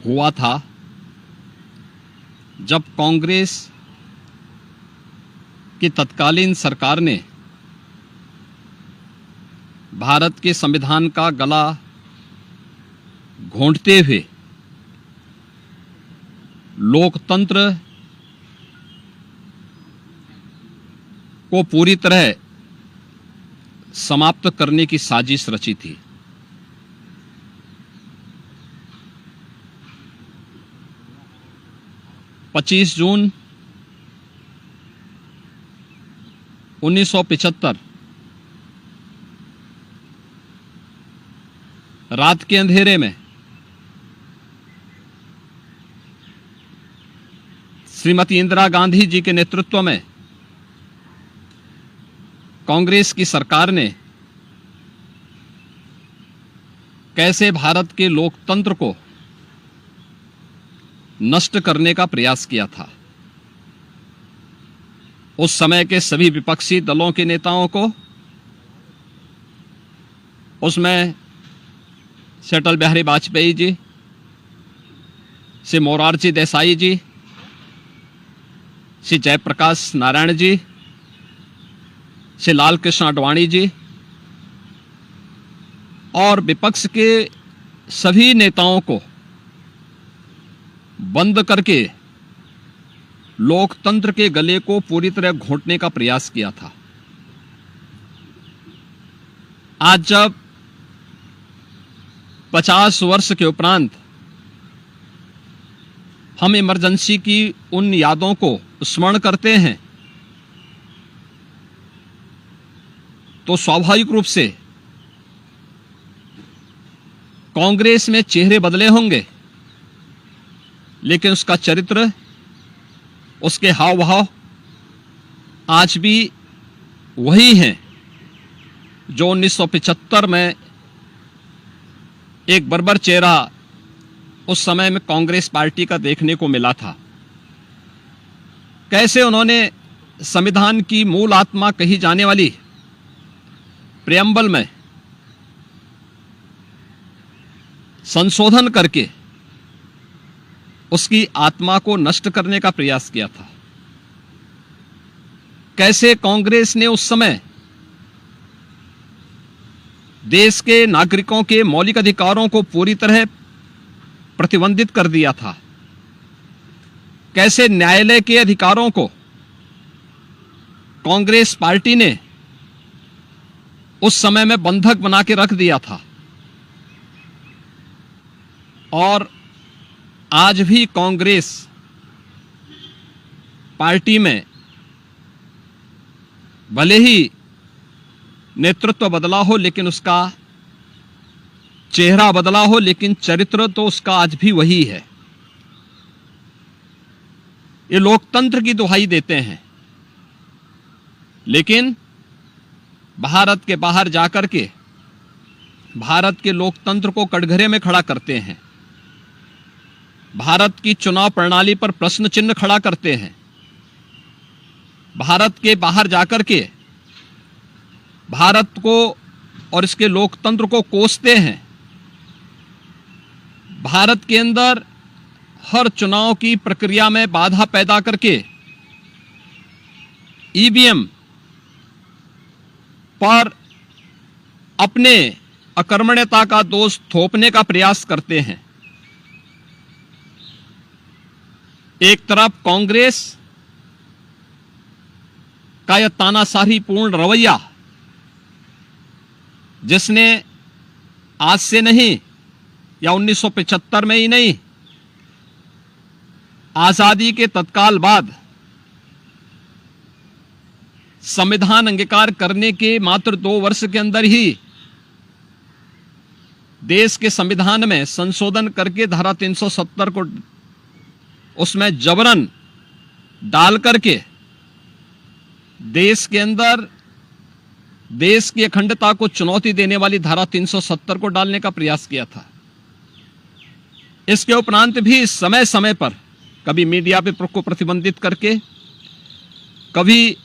हुआ था जब कांग्रेस की तत्कालीन सरकार ने भारत के संविधान का गला घोंटते हुए लोकतंत्र को पूरी तरह समाप्त करने की साजिश रची थी। पच्चीस जून 1975 रात के अंधेरे में श्रीमती इंदिरा गांधी जी के नेतृत्व में कांग्रेस की सरकार ने कैसे भारत के लोकतंत्र को नष्ट करने का प्रयास किया था। उस समय के सभी विपक्षी दलों के नेताओं को, उसमें से अटल बिहारी वाजपेयी जी, से मोरारजी देसाई जी, श्री जयप्रकाश नारायण जी, श्री लाल कृष्ण आडवाणी जी और विपक्ष के सभी नेताओं को बंद करके लोकतंत्र के गले को पूरी तरह घोंटने का प्रयास किया था। आज जब 50 वर्ष के उपरांत हम इमरजेंसी की उन यादों को स्मरण करते हैं तो स्वाभाविक रूप से कांग्रेस में चेहरे बदले होंगे, लेकिन उसका चरित्र, उसके हाव भाव आज भी वही हैं जो 1975 में एक बर्बर चेहरा उस समय में कांग्रेस पार्टी का देखने को मिला था। कैसे उन्होंने संविधान की मूल आत्मा कही जाने वाली प्रेम्बल में संशोधन करके उसकी आत्मा को नष्ट करने का प्रयास किया था। कैसे कांग्रेस ने उस समय देश के नागरिकों के मौलिक अधिकारों को पूरी तरह प्रतिबंधित कर दिया था। कैसे न्यायालय के अधिकारों को कांग्रेस पार्टी ने उस समय में बंधक बना के रख दिया था। और आज भी कांग्रेस पार्टी में भले ही नेतृत्व बदला हो, लेकिन उसका चेहरा बदला हो, लेकिन चरित्र तो उसका आज भी वही है। ये लोकतंत्र की दुहाई देते हैं, लेकिन भारत के बाहर जाकर के भारत के लोकतंत्र को कटघरे में खड़ा करते हैं। भारत की चुनाव प्रणाली पर प्रश्न चिन्ह खड़ा करते हैं। भारत के बाहर जाकर के भारत को और इसके लोकतंत्र को कोसते हैं। भारत के अंदर हर चुनाव की प्रक्रिया में बाधा पैदा करके ईवीएम पर अपने अकर्मण्यता का दोष थोपने का प्रयास करते हैं। एक तरफ कांग्रेस का यह तानाशाही पूर्ण रवैया, जिसने आज से नहीं या 1975 में ही नहीं, आजादी के तत्काल बाद संविधान अंगीकार करने के मात्र 2 वर्ष के अंदर ही देश के संविधान में संशोधन करके धारा 370 को उसमें जबरन डाल करके देश के अंदर देश की अखंडता को चुनौती देने वाली धारा 370 को डालने का प्रयास किया था। इसके उपरांत भी समय समय पर कभी मीडिया पे को प्रतिबंधित करके, कभी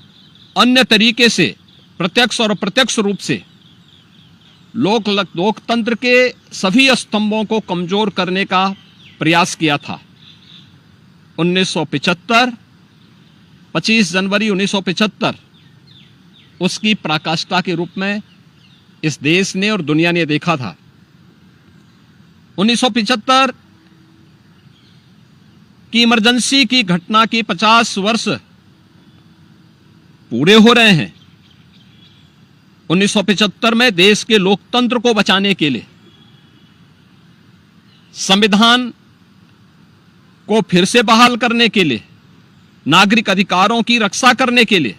अन्य तरीके से प्रत्यक्ष और अप्रत्यक्ष रूप से लोकतंत्र के सभी स्तंभों को कमजोर करने का प्रयास किया था। 1975, 25 जनवरी 1975 उसकी पराकाष्ठा के रूप में इस देश ने और दुनिया ने देखा था। 1975 की इमरजेंसी की घटना की 50 वर्ष पूरे हो रहे हैं। 1975 में देश के लोकतंत्र को बचाने के लिए, संविधान को फिर से बहाल करने के लिए, नागरिक अधिकारों की रक्षा करने के लिए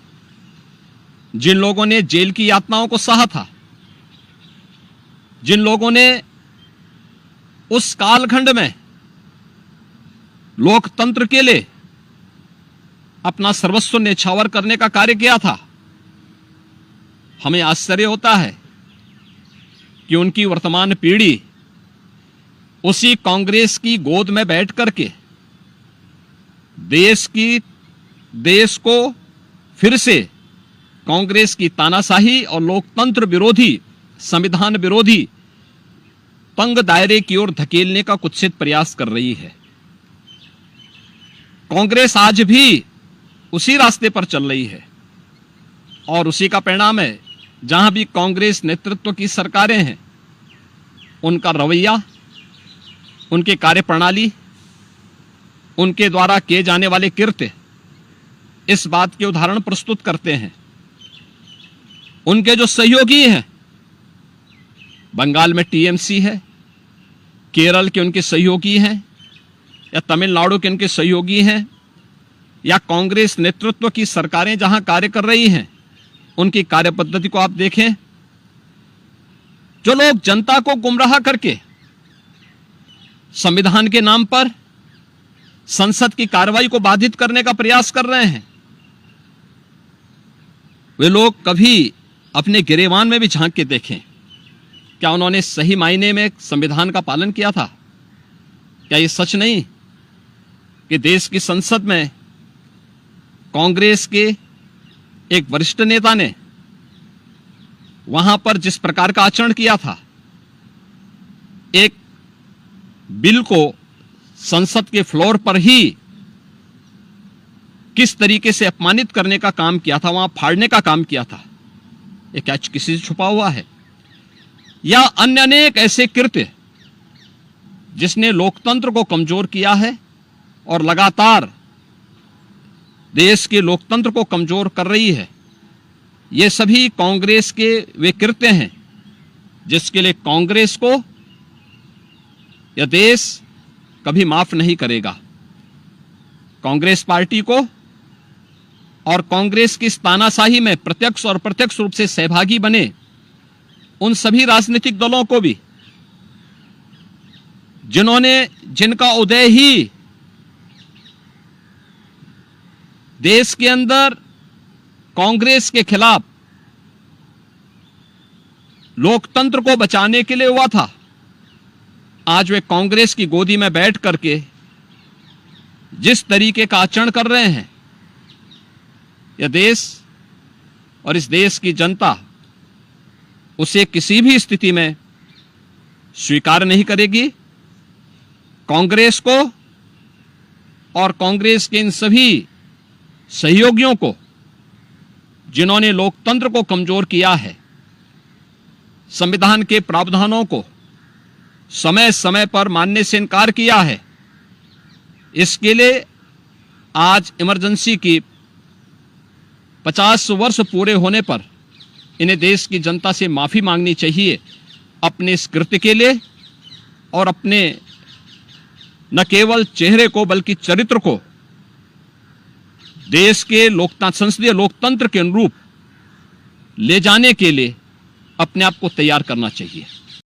जिन लोगों ने जेल की यातनाओं को सहा था, जिन लोगों ने उस कालखंड में लोकतंत्र के लिए अपना सर्वस्व न्यौछावर करने का कार्य किया था, हमें आश्चर्य होता है कि उनकी वर्तमान पीढ़ी उसी कांग्रेस की गोद में बैठ करके देश को फिर से कांग्रेस की तानाशाही और लोकतंत्र विरोधी, संविधान विरोधी तंग दायरे की ओर धकेलने का कुत्सित प्रयास कर रही है। कांग्रेस आज भी उसी रास्ते पर चल रही है और उसी का परिणाम है। जहां भी कांग्रेस नेतृत्व की सरकारें हैं, उनका रवैया, उनकी कार्यप्रणाली, उनके द्वारा किए जाने वाले कृत्य इस बात के उदाहरण प्रस्तुत करते हैं। उनके जो सहयोगी हैं, बंगाल में टीएमसी है, केरल के उनके सहयोगी हैं, या तमिलनाडु के उनके सहयोगी हैं, या कांग्रेस नेतृत्व की सरकारें जहां कार्य कर रही हैं, उनकी कार्यपद्धति को आप देखें। जो लोग जनता को गुमराह करके संविधान के नाम पर संसद की कार्रवाई को बाधित करने का प्रयास कर रहे हैं, वे लोग कभी अपने गिरेबान में भी झांक के देखें। क्या उन्होंने सही मायने में संविधान का पालन किया था? क्या यह सच नहीं कि देश की संसद में कांग्रेस के एक वरिष्ठ नेता ने वहां पर जिस प्रकार का आचरण किया था, एक बिल को संसद के फ्लोर पर ही किस तरीके से अपमानित करने का काम किया था, वहां फाड़ने का काम किया था, ये क्या किसी से छुपा हुआ है? या अन्य अनेक ऐसे कृत्य जिसने लोकतंत्र को कमजोर किया है और लगातार देश के लोकतंत्र को कमजोर कर रही है, ये सभी कांग्रेस के वे कृत्य हैं जिसके लिए कांग्रेस को यह देश कभी माफ नहीं करेगा। कांग्रेस पार्टी को और कांग्रेस की इस तानाशाही में प्रत्यक्ष और अप्रत्यक्ष रूप से सहभागी बने उन सभी राजनीतिक दलों को भी, जिनका उदय ही देश के अंदर कांग्रेस के खिलाफ लोकतंत्र को बचाने के लिए हुआ था, आज वे कांग्रेस की गोदी में बैठ करके जिस तरीके का आचरण कर रहे हैं, यह देश और इस देश की जनता उसे किसी भी स्थिति में स्वीकार नहीं करेगी। कांग्रेस को और कांग्रेस के इन सभी सहयोगियों को जिन्होंने लोकतंत्र को कमजोर किया है, संविधान के प्रावधानों को समय समय पर मानने से इनकार किया है, इसके लिए आज इमरजेंसी की 50 वर्ष पूरे होने पर इन्हें देश की जनता से माफी मांगनी चाहिए अपने इस कृत्य के लिए और अपने न केवल चेहरे को बल्कि चरित्र को देश के संसदीय लोकतंत्र के अनुरूप ले जाने के लिए अपने आप को तैयार करना चाहिए।